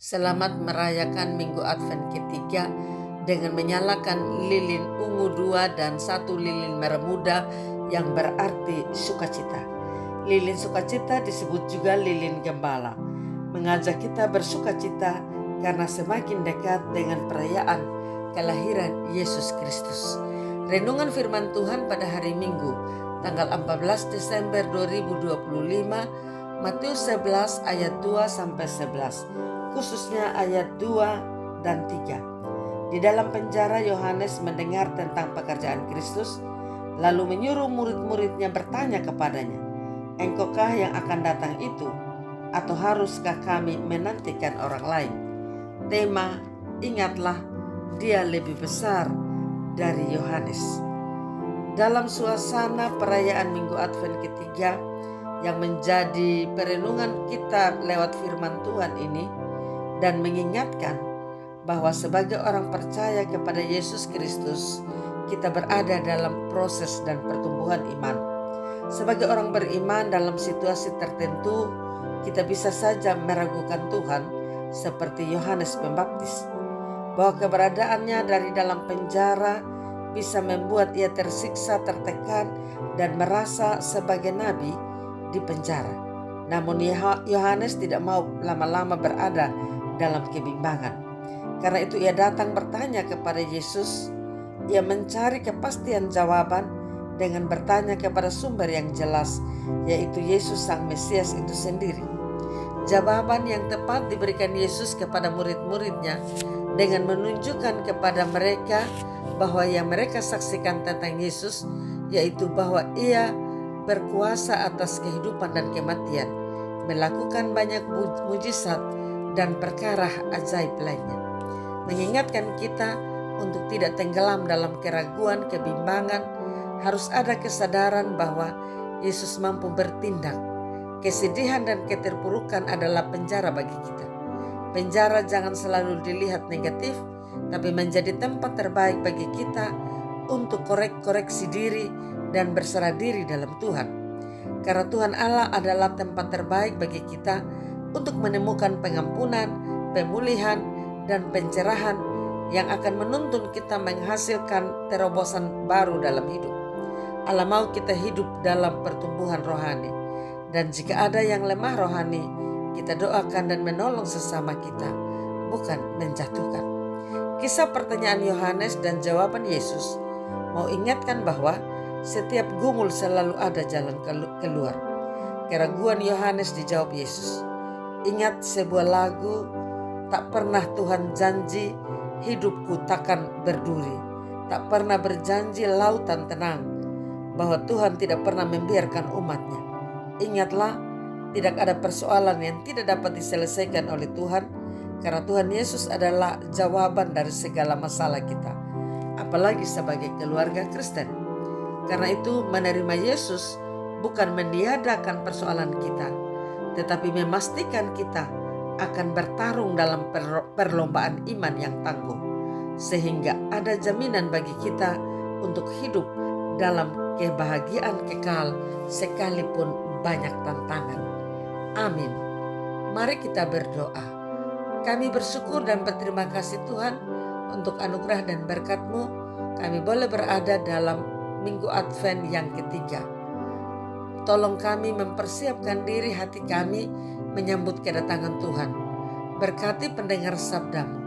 Selamat merayakan Minggu Advent ketiga dengan menyalakan lilin ungu 2 dan 1 lilin merah muda yang berarti sukacita. Lilin sukacita disebut juga lilin gembala, mengajak kita bersukacita karena semakin dekat dengan perayaan kelahiran Yesus Kristus. Renungan firman Tuhan pada hari Minggu, tanggal 14 Desember 2025, Matius 11 ayat 2-11, khususnya ayat 2 dan 3. Di dalam penjara Yohanes mendengar tentang pekerjaan Kristus, lalu menyuruh murid-muridnya bertanya kepadanya, "Engkaukah yang akan datang itu, atau haruskah kami menantikan orang lain?" Tema, ingatlah, dia lebih besar dari Yohanes. Dalam suasana perayaan Minggu Advent ketiga yang menjadi perenungan kita lewat firman Tuhan ini, dan mengingatkan bahwa sebagai orang percaya kepada Yesus Kristus, kita berada dalam proses dan pertumbuhan iman. Sebagai orang beriman dalam situasi tertentu, kita bisa saja meragukan Tuhan seperti Yohanes Pembaptis, bahwa keberadaannya dari dalam penjara bisa membuat ia tersiksa, tertekan, dan merasa sebagai nabi di penjara. Namun Yohanes tidak mau lama-lama berada dalam kebimbangan. Karena itu ia datang bertanya kepada Yesus. Ia mencari kepastian jawaban dengan bertanya kepada sumber yang jelas, yaitu Yesus Sang Mesias itu sendiri. Jawaban yang tepat diberikan Yesus kepada murid-muridnya dengan menunjukkan kepada mereka bahwa yang mereka saksikan tentang Yesus, yaitu bahwa ia berkuasa atas kehidupan dan kematian, melakukan banyak mujizat dan perkara ajaib lainnya. Mengingatkan kita untuk tidak tenggelam dalam keraguan, kebimbangan. Harus ada kesadaran bahwa Yesus mampu bertindak. Kesedihan dan keterpurukan adalah penjara bagi kita. Penjara jangan selalu dilihat negatif, tapi menjadi tempat terbaik bagi kita untuk koreksi diri dan berserah diri dalam Tuhan. Karena Tuhan Allah adalah tempat terbaik bagi kita untuk menemukan pengampunan, pemulihan, dan pencerahan yang akan menuntun kita menghasilkan terobosan baru dalam hidup. Allah mau kita hidup dalam pertumbuhan rohani, dan jika ada yang lemah rohani, kita doakan dan menolong sesama kita, bukan menjatuhkan. Kisah pertanyaan Yohanes dan jawaban Yesus mau ingatkan bahwa setiap gumul selalu ada jalan keluar. Keraguan Yohanes dijawab Yesus. Ingat sebuah lagu, tak pernah Tuhan janji hidupku takkan berduri, tak pernah berjanji lautan tenang, bahwa Tuhan tidak pernah membiarkan umatnya. Ingatlah, tidak ada persoalan yang tidak dapat diselesaikan oleh Tuhan, karena Tuhan Yesus adalah jawaban dari segala masalah kita, apalagi sebagai keluarga Kristen. Karena itu menerima Yesus bukan meniadakan persoalan kita, tetapi memastikan kita akan bertarung dalam perlombaan iman yang tangguh, sehingga ada jaminan bagi kita untuk hidup dalam kebahagiaan kekal sekalipun banyak tantangan. Amin. Mari kita berdoa. Kami bersyukur dan berterima kasih Tuhan untuk anugerah dan berkat-Mu. Kami boleh berada dalam Minggu Advent yang ketiga. Tolong kami mempersiapkan diri hati kami menyambut kedatangan Tuhan. Berkati pendengar sabda-Mu,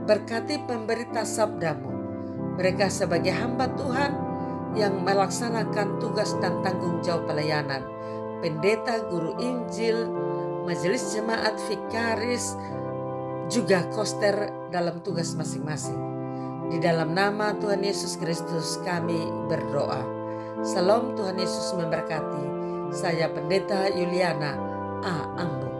berkati pemberita sabda-Mu. Mereka sebagai hamba Tuhan yang melaksanakan tugas dan tanggung jawab pelayanan. Pendeta, guru Injil, majelis jemaat, vikaris, juga koster dalam tugas masing-masing. Di dalam nama Tuhan Yesus Kristus kami berdoa. Salam, Tuhan Yesus memberkati. Saya Pendeta Yuliana A. Ambo.